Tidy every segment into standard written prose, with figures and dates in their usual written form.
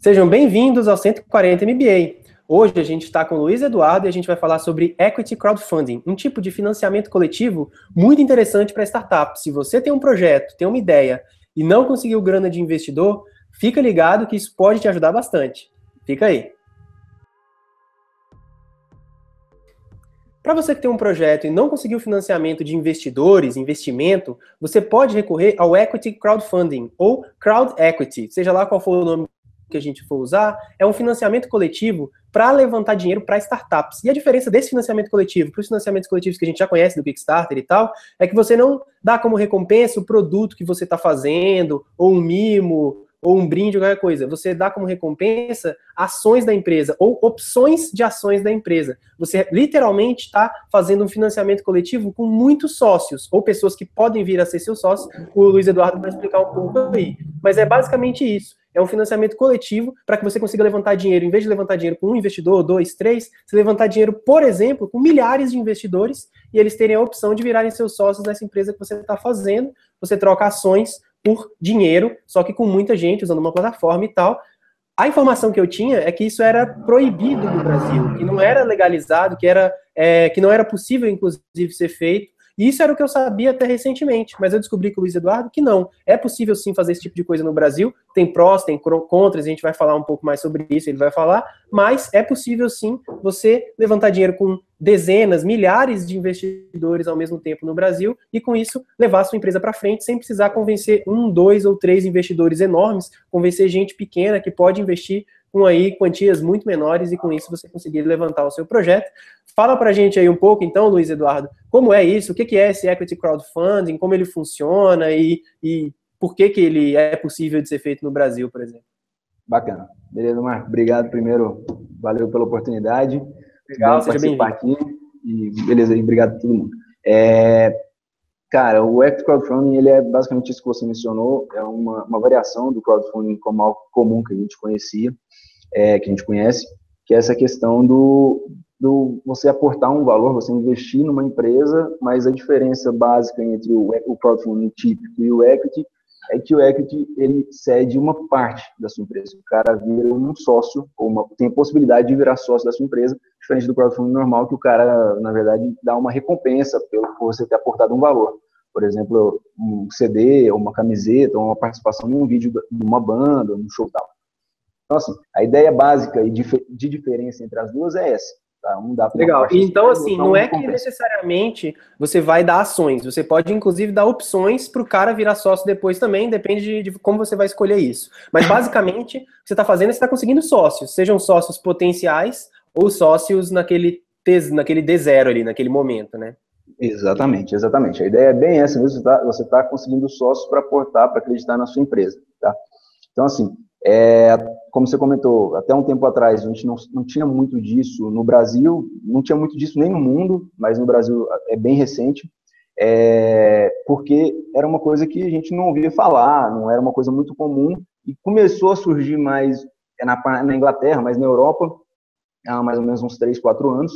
Sejam bem-vindos ao 140 MBA. Hoje a gente está com o Luiz Eduardo e a gente vai falar sobre Equity Crowdfunding, um tipo de financiamento coletivo muito interessante para startups. Se você tem um projeto, tem uma ideia e não conseguiu grana de investidor, fica ligado que isso pode te ajudar bastante. Fica aí. Para você que tem um projeto e não conseguiu financiamento de investidores, investimento, você pode recorrer ao Equity Crowdfunding ou Crowd Equity, seja lá qual for o nome que a gente for usar, é um financiamento coletivo para levantar dinheiro para startups. E a diferença desse financiamento coletivo para os financiamentos coletivos que a gente já conhece do Kickstarter e tal, é que você não dá como recompensa o produto que você está fazendo, ou um mimo, ou um brinde, ou qualquer coisa. Você dá como recompensa ações da empresa, ou opções de ações da empresa. Você literalmente está fazendo um financiamento coletivo com muitos sócios, ou pessoas que podem vir a ser seus sócios. O Luiz Eduardo vai explicar um pouco aí. Mas é basicamente isso. É um financiamento coletivo para que você consiga levantar dinheiro, em vez de levantar dinheiro com um investidor, dois, três, você levantar dinheiro, por exemplo, com milhares de investidores e eles terem a opção de virarem seus sócios nessa empresa que você está fazendo. Você troca ações por dinheiro, só que com muita gente, usando uma plataforma e tal. A informação que eu tinha é que isso era proibido no Brasil, que não era legalizado, que não era possível, inclusive, ser feito. E isso era o que eu sabia até recentemente, mas eu descobri com o Luiz Eduardo que não. É possível sim fazer esse tipo de coisa no Brasil, tem prós, tem contras, a gente vai falar um pouco mais sobre isso, ele vai falar, mas é possível sim você levantar dinheiro com dezenas, milhares de investidores ao mesmo tempo no Brasil e com isso levar a sua empresa para frente sem precisar convencer um, dois ou três investidores enormes, convencer gente pequena que pode investir com aí quantias muito menores e com isso você conseguir levantar o seu projeto. Fala pra gente aí um pouco, então, Luiz Eduardo, como é isso, o que é esse Equity Crowdfunding, como ele funciona e por que ele é possível de ser feito no Brasil, por exemplo. Bacana. Beleza, Marco. Obrigado primeiro, valeu pela oportunidade. Legal, seja bem-vindo. Aqui. E beleza, obrigado a todo mundo. Cara, o Equity Crowdfunding, ele é basicamente isso que você mencionou, é uma variação do crowdfunding comum que a gente conhecia, que a gente conhece, que é essa questão do você aportar um valor, você investir numa empresa, mas a diferença básica entre o crowdfunding típico e o equity é que o equity, ele cede uma parte da sua empresa. O cara vira um sócio, tem a possibilidade de virar sócio da sua empresa, diferente do crowdfunding normal, que o cara, na verdade, dá uma recompensa por você ter aportado um valor. Por exemplo, um CD, ou uma camiseta, ou uma participação em um vídeo de uma banda, num show tal. Então, assim, a ideia básica e de diferença entre as duas é essa. Tá? Legal. Então, assim, não é que necessariamente você vai dar ações. Você pode, inclusive, dar opções para o cara virar sócio depois também, depende de como você vai escolher isso. Mas, basicamente, o que você está fazendo é você está conseguindo sócios, sejam sócios potenciais ou sócios naquele D0 ali, naquele momento, né? Exatamente. A ideia é bem essa mesmo, você está conseguindo sócios para aportar, para acreditar na sua empresa. Tá? Então, assim, como você comentou, até um tempo atrás a gente não tinha muito disso no Brasil, não tinha muito disso nem no mundo, mas no Brasil é bem recente, porque era uma coisa que a gente não ouvia falar, não era uma coisa muito comum, e começou a surgir mais na Inglaterra, mas na Europa, há mais ou menos uns 3, 4 anos,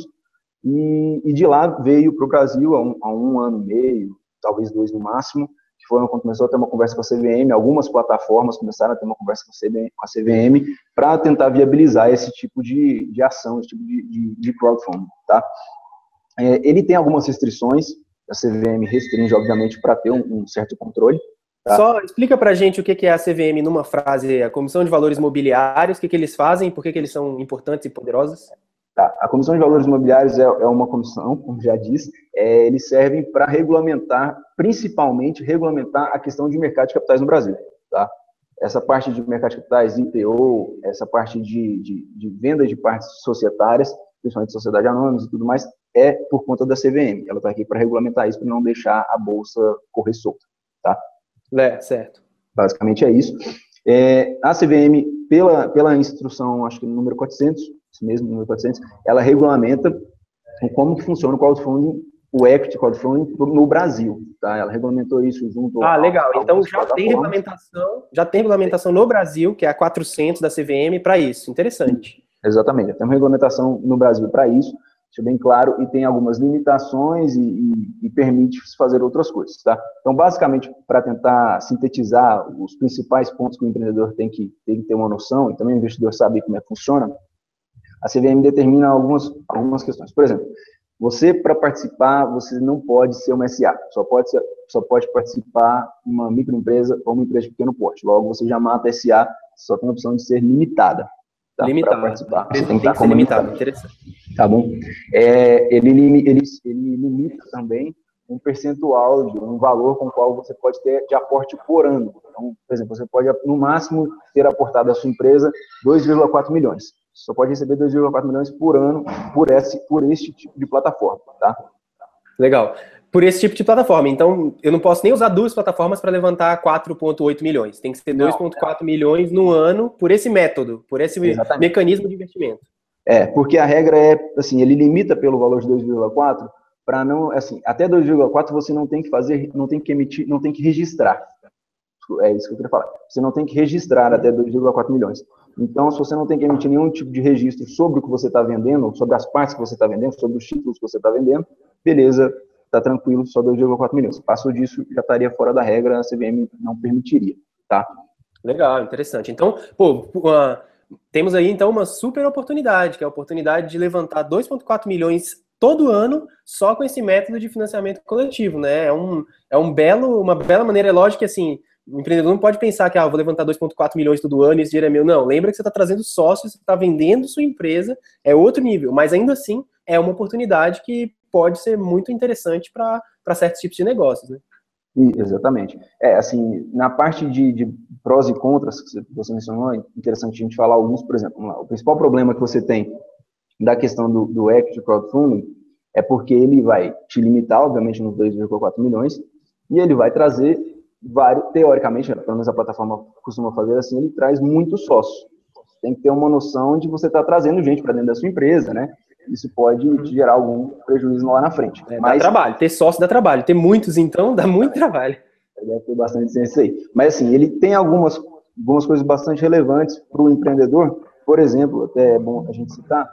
e de lá veio para o Brasil há um ano e meio, talvez 2 no máximo, que foi quando começou a ter uma conversa com a CVM, algumas plataformas começaram a ter uma conversa com a CVM para tentar viabilizar esse tipo de ação, esse tipo de crowdfunding, tá? Ele tem algumas restrições, a CVM restringe, obviamente, para ter um certo controle. Tá? Só explica pra gente o que é a CVM numa frase, a Comissão de Valores Mobiliários, o que eles fazem, por que eles são importantes e poderosos? Tá. A Comissão de Valores Imobiliários é uma comissão, como já disse, eles servem para principalmente regulamentar a questão de mercado de capitais no Brasil. Tá? Essa parte de mercado de capitais, IPO, essa parte de venda de partes societárias, principalmente sociedade anônimas e tudo mais, é por conta da CVM. Ela está aqui para regulamentar isso, para não deixar a bolsa correr solta. Tá? Certo. Basicamente é isso. A CVM, pela instrução, acho que no número 400, isso mesmo, número 400, ela regulamenta como que funciona o equity crowdfunding no Brasil, tá? Ela regulamentou isso junto legal. Então já tem regulamentação no Brasil, que é a 400 da CVM para isso. Interessante. Exatamente. Tem uma regulamentação no Brasil para isso. Isso é bem claro, e tem algumas limitações e permite fazer outras coisas, tá? Então, basicamente, para tentar sintetizar os principais pontos que o empreendedor tem que ter uma noção, e também o investidor saber como é que funciona, a CVM determina algumas questões. Por exemplo, você, para participar, você não pode ser uma SA, só pode participar uma microempresa ou uma empresa de pequeno porte. Logo, você já mata a SA, só tem a opção de ser limitada. Tá? Para participar. Você tem que estar como limitado. Interessante. Tá bom? Ele limita também um percentual, um valor com o qual você pode ter de aporte por ano. Então, por exemplo, você pode, no máximo, ter aportado à sua empresa 2,4 milhões. Só pode receber 2,4 milhões por ano por este tipo de plataforma, tá? Legal. Por esse tipo de plataforma. Então, eu não posso nem usar duas plataformas para levantar 4,8 milhões. Tem que ser 2,4 milhões no ano por esse método, por esse mecanismo de investimento. Porque a regra é, assim, ele limita pelo valor de 2,4 para não, assim, até 2,4 você não tem que fazer, não tem que emitir, não tem que registrar. É isso que eu queria falar. Você não tem que registrar até 2,4 milhões. Então, se você não tem que emitir nenhum tipo de registro sobre o que você está vendendo, sobre as partes que você está vendendo, sobre os títulos que você está vendendo, beleza, está tranquilo, só 2,4 milhões. Passou disso, já estaria fora da regra, a CVM não permitiria, tá? Legal, interessante. Então, temos aí, então, uma super oportunidade, que é a oportunidade de levantar 2,4 milhões todo ano só com esse método de financiamento coletivo, né? Uma bela maneira, é lógico que, assim, o empreendedor não pode pensar que, vou levantar 2,4 milhões todo ano e esse dinheiro é meu. Não, lembra que você está trazendo sócios, você está vendendo sua empresa, é outro nível. Mas ainda assim, é uma oportunidade que pode ser muito interessante para certos tipos de negócios, né? Exatamente. Assim, na parte de prós e contras que você mencionou, é interessante a gente falar alguns, por exemplo, o principal problema que você tem da questão do equity crowdfunding é porque ele vai te limitar, obviamente, nos 2,4 milhões, e ele vai trazer teoricamente, pelo menos a plataforma costuma fazer assim, ele traz muitos sócios. Tem que ter uma noção de você estar trazendo gente para dentro da sua empresa, né? Isso pode te gerar algum prejuízo lá na frente. Dá trabalho, ter sócio dá trabalho, ter muitos, então, dá muito trabalho. Deve ter bastante ciência aí. Mas, assim, ele tem algumas coisas bastante relevantes para o empreendedor. Por exemplo, até é bom a gente citar,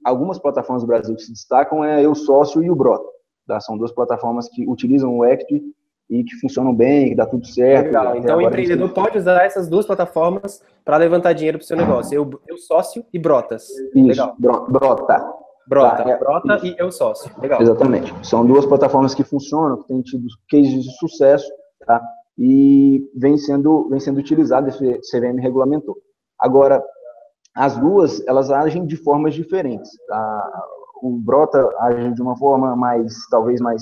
algumas plataformas do Brasil que se destacam é Eu Sócio e o Brota. Tá? São duas plataformas que utilizam o equity e que funcionam bem, que dá tudo certo. Legal. Então o empreendedor pode usar essas duas plataformas para levantar dinheiro para o seu negócio. Eu Sócio e Brotas. Isso, legal. Brota. Brota e Eu Sócio. Legal. Exatamente. São duas plataformas que funcionam, que têm tido cases de sucesso, tá? E vem sendo utilizadas, esse CVM regulamentou. Agora, as duas, elas agem de formas diferentes. Tá? O Brota age de uma forma talvez mais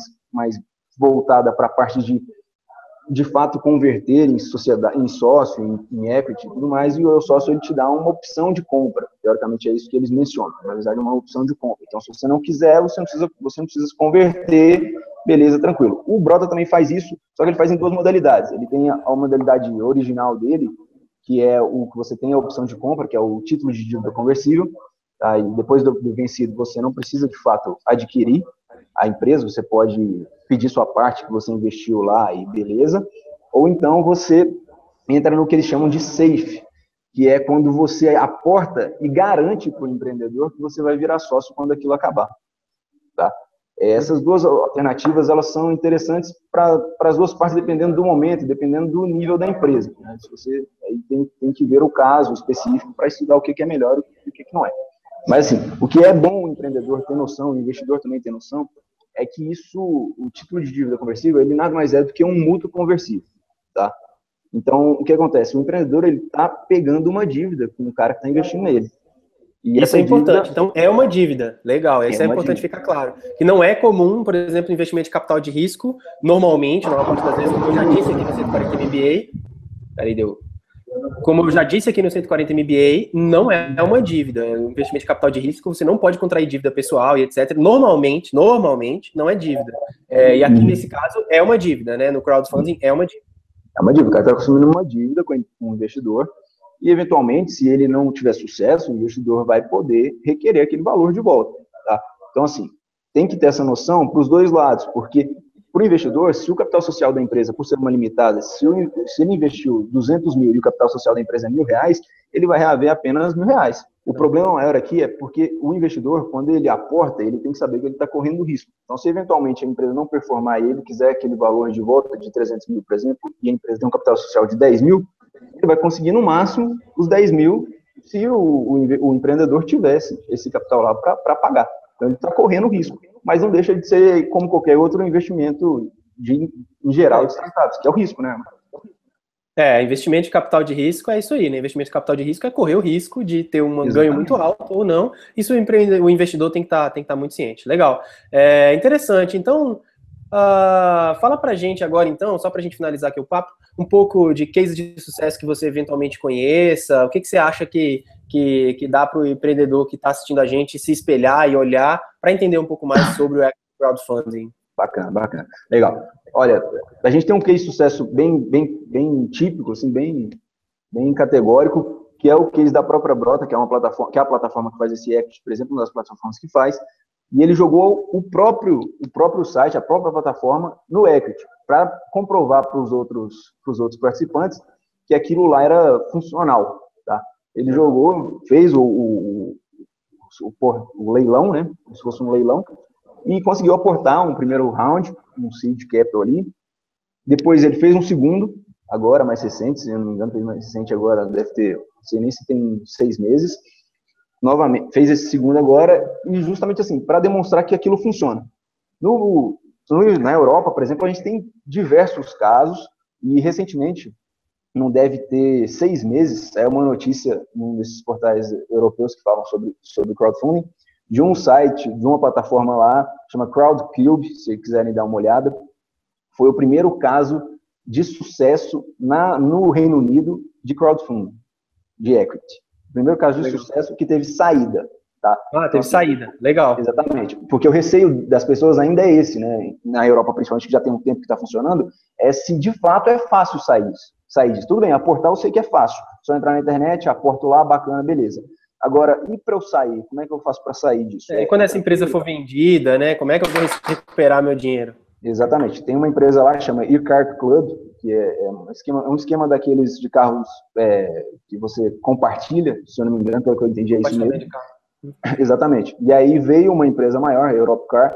voltada para a parte de fato converter em sociedade, em sócio, em equity e tudo mais, e o Eu Sócio ele te dá uma opção de compra. Teoricamente é isso que eles mencionam, na verdade é uma opção de compra. Então, se você não quiser, você não precisa se converter, beleza, tranquilo. O Brota também faz isso, só que ele faz em duas modalidades. Ele tem a modalidade original dele, que é o que você tem a opção de compra, que é o título de dívida conversível. Aí, depois do vencido, você não precisa, de fato, adquirir a empresa, você pode pedir sua parte que você investiu lá e beleza, ou então você entra no que eles chamam de safe, que é quando você aporta e garante para o empreendedor que você vai virar sócio quando aquilo acabar. Tá? Essas duas alternativas, elas são interessantes para as duas partes, dependendo do momento, dependendo do nível da empresa. Né? Se você aí tem que ver o caso específico para estudar o que é melhor e o que não é. Mas, assim, o que é bom o empreendedor ter noção, o investidor também ter noção, é que o título de dívida conversível, ele nada mais é do que um mútuo conversível, tá? Então, o que acontece? O empreendedor, ele tá pegando uma dívida com o cara que está investindo nele. E isso é importante. Então, é uma dívida. Legal, isso é importante ficar claro. Que não é comum, por exemplo, investimento de capital de risco, normalmente, na maior parte das vezes, como eu já disse aqui no 140 MBA, como eu já disse aqui no 140 MBA, não é uma dívida. O investimento de capital de risco, você não pode contrair dívida pessoal e etc. Normalmente, não é dívida. E aqui, nesse caso, é uma dívida, né? No crowdfunding, é uma dívida. É uma dívida. O cara está consumindo uma dívida com o investidor e, eventualmente, se ele não tiver sucesso, o investidor vai poder requerer aquele valor de volta. Tá? Então, assim, tem que ter essa noção para os dois lados, porque para o investidor, se o capital social da empresa, por ser uma limitada, se ele investiu 200 mil e o capital social da empresa é R$1.000, ele vai reaver apenas R$1.000. O problema maior aqui é porque o investidor, quando ele aporta, ele tem que saber que ele está correndo risco. Então, se eventualmente a empresa não performar e ele quiser aquele valor de volta de 300 mil, por exemplo, e a empresa tem um capital social de 10 mil, ele vai conseguir no máximo os 10 mil se o empreendedor tivesse esse capital lá para pagar. Então, ele está correndo risco, mas não deixa de ser como qualquer outro investimento em geral de startups, que é o risco, né? Investimento de capital de risco é isso aí, né? Investimento de capital de risco é correr o risco de ter um ganho muito alto ou não. Isso o investidor tem que estar muito ciente. Legal. Interessante. Então, fala pra gente agora, então, só pra gente finalizar aqui o papo, um pouco de cases de sucesso que você eventualmente conheça. O que você acha que dá para o empreendedor que está assistindo a gente se espelhar e olhar para entender um pouco mais sobre o crowdfunding? Bacana. Legal. Olha, a gente tem um case de sucesso bem típico, assim, bem categórico, que é o case da própria Brota, que é a plataforma que faz esse equity, por exemplo, uma das plataformas que faz, e ele jogou o próprio site, a própria plataforma, no equity, para comprovar para os outros participantes que aquilo lá era funcional, tá? Ele jogou, fez o leilão, né? Como se fosse um leilão, e conseguiu aportar um primeiro round, um seed capital ali. Depois ele fez um segundo, agora mais recente, se eu não me engano, fez mais recente agora, deve ter, não sei nem se tem 6 meses. Novamente, fez esse segundo agora, e justamente assim, para demonstrar que aquilo funciona. Na Europa, por exemplo, a gente tem diversos casos, e recentemente, não deve ter 6 meses, é uma notícia num desses portais europeus que falam sobre crowdfunding, de um site, de uma plataforma lá, chama CrowdCube, se quiserem dar uma olhada. Foi o primeiro caso de sucesso no Reino Unido de crowdfunding, de equity. O primeiro caso de sucesso que teve saída. Tá? Teve saída. Legal. Exatamente. Porque o receio das pessoas ainda é esse, né? Na Europa, principalmente, que já tem um tempo que está funcionando, é se de fato é fácil sair disso. Tudo bem, aportar eu sei que é fácil. Só entrar na internet, aporto lá, bacana, beleza. Agora, e para eu sair? Como é que eu faço para sair disso? E quando essa empresa for vendida, né? Como é que eu vou recuperar meu dinheiro? Exatamente. Tem uma empresa lá que chama eCar Club, que é um esquema daqueles de carros que você compartilha, se eu não me engano, pelo que eu entendi, é isso mesmo. Exatamente. E aí veio uma empresa maior, a Europcar,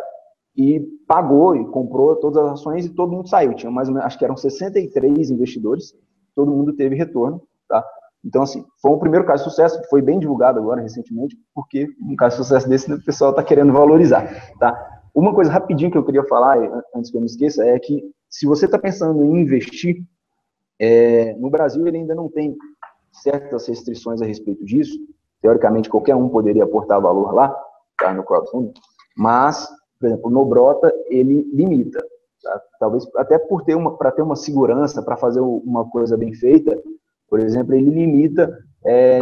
e pagou e comprou todas as ações e todo mundo saiu. Tinha mais ou menos, acho que eram 63 investidores, todo mundo teve retorno, tá? Então, assim, foi um primeiro caso de sucesso, que foi bem divulgado agora, recentemente, porque um caso de sucesso desse o pessoal está querendo valorizar, tá? Uma coisa rapidinho que eu queria falar, antes que eu me esqueça, é que se você está pensando em investir, no Brasil ele ainda não tem certas restrições a respeito disso. Teoricamente, qualquer um poderia aportar valor lá, tá, no crowdfunding, mas, por exemplo, no Brota, ele limita. Tá? Talvez até para ter uma segurança, para fazer uma coisa bem feita, por exemplo, ele limita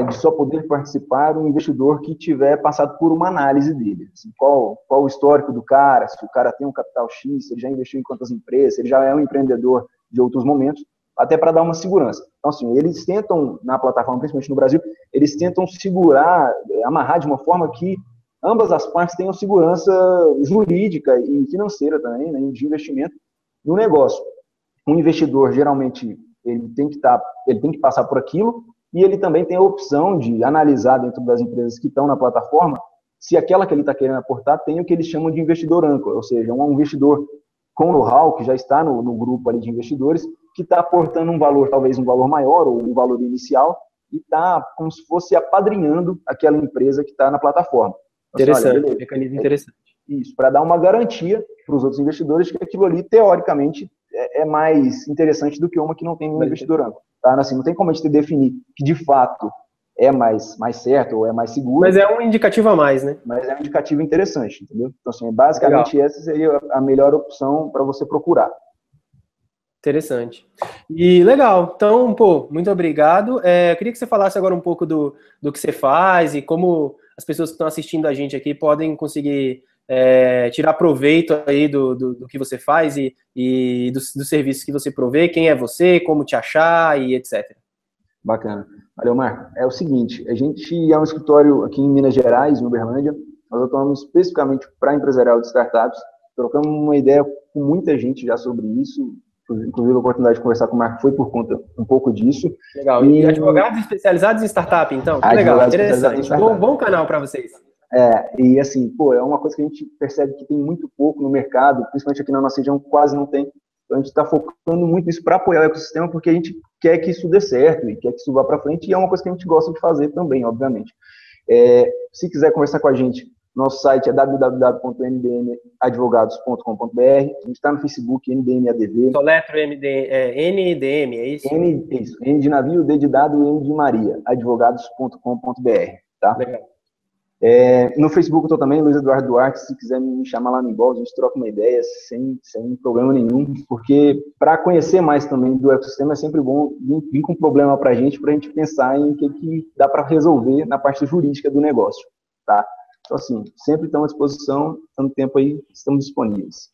de só poder participar um investidor que tiver passado por uma análise dele. Assim, qual o histórico do cara, se o cara tem um capital X, se ele já investiu em quantas empresas, se ele já é um empreendedor de outros momentos, até para dar uma segurança. Então, assim, eles tentam, na plataforma, principalmente no Brasil, eles tentam segurar, amarrar de uma forma que ambas as partes tenham segurança jurídica e financeira também, né, de investimento no negócio. Um investidor, geralmente, ele tem que passar por aquilo, e ele também tem a opção de analisar dentro das empresas que estão na plataforma se aquela que ele está querendo aportar tem o que eles chamam de investidor âncora, ou seja, um investidor com know-how, que já está no grupo ali de investidores, que está aportando um valor, talvez um valor maior, ou um valor inicial, e está como se fosse apadrinhando aquela empresa que está na plataforma. Então, interessante, assim, olha, mecanismo interessante. Isso, para dar uma garantia para os outros investidores que aquilo ali, teoricamente, é mais interessante do que uma que não tem um investidor âncora. Tá? Assim, não tem como a gente definir que, de fato, é mais certo ou é mais seguro. Mas é um indicativo a mais, né? Mas é um indicativo interessante, entendeu? Então, assim, basicamente, legal. Essa seria a melhor opção para você procurar. Interessante. E legal. Então, muito obrigado. Eu queria que você falasse agora um pouco do que você faz e como as pessoas que estão assistindo a gente aqui podem conseguir tirar proveito aí do que você faz e dos serviços que você provê, quem é você, como te achar e etc. Bacana. Valeu, Marco. É o seguinte, a gente é um escritório aqui em Minas Gerais, em Uberlândia, nós atuamos especificamente para empresarial de startups, trocamos uma ideia com muita gente já sobre isso, Inclusive, a oportunidade de conversar com o Marco foi por conta um pouco disso. Legal. E advogados especializados em startup, então? Que legal, interessante. Bom canal para vocês. E assim, pô, é uma coisa que a gente percebe que tem muito pouco no mercado, principalmente aqui na nossa região, quase não tem. Então, a gente está focando muito nisso para apoiar o ecossistema, porque a gente quer que isso dê certo e quer que isso vá para frente, e é uma coisa que a gente gosta de fazer também, obviamente. Se quiser conversar com a gente, nosso site é www.ndmadvogados.com.br. A gente está no Facebook, NDMADV. Soletro NDM, é isso? Isso, N de navio, D de dado e M de Maria, advogados.com.br, tá? Legal. No Facebook eu tô também, Luiz Eduardo Duarte, se quiser me chamar lá no inbox, a gente troca uma ideia sem problema nenhum, porque para conhecer mais também do ecossistema é sempre bom vir com um problema para a gente pensar em o que dá para resolver na parte jurídica do negócio, tá? Então, assim, sempre estamos à disposição, tanto tempo aí, estamos disponíveis.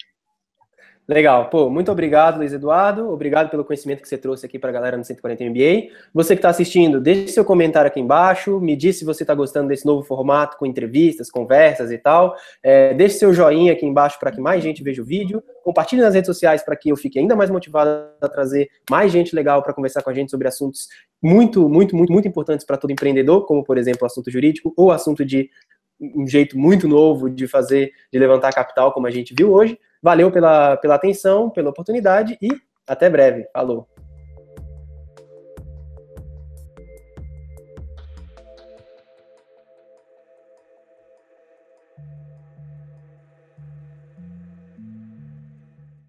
Legal. Pô, muito obrigado, Luiz Eduardo. Obrigado pelo conhecimento que você trouxe aqui para a galera no 140 MBA. Você que está assistindo, deixe seu comentário aqui embaixo. Me diz se você está gostando desse novo formato com entrevistas, conversas e tal. Deixe seu joinha aqui embaixo para que mais gente veja o vídeo. Compartilhe nas redes sociais para que eu fique ainda mais motivado a trazer mais gente legal para conversar com a gente sobre assuntos muito, muito, muito, muito importantes para todo empreendedor, como, por exemplo, o assunto jurídico ou assunto de um jeito muito novo de levantar capital, como a gente viu hoje. Valeu pela atenção, pela oportunidade e até breve. Falou!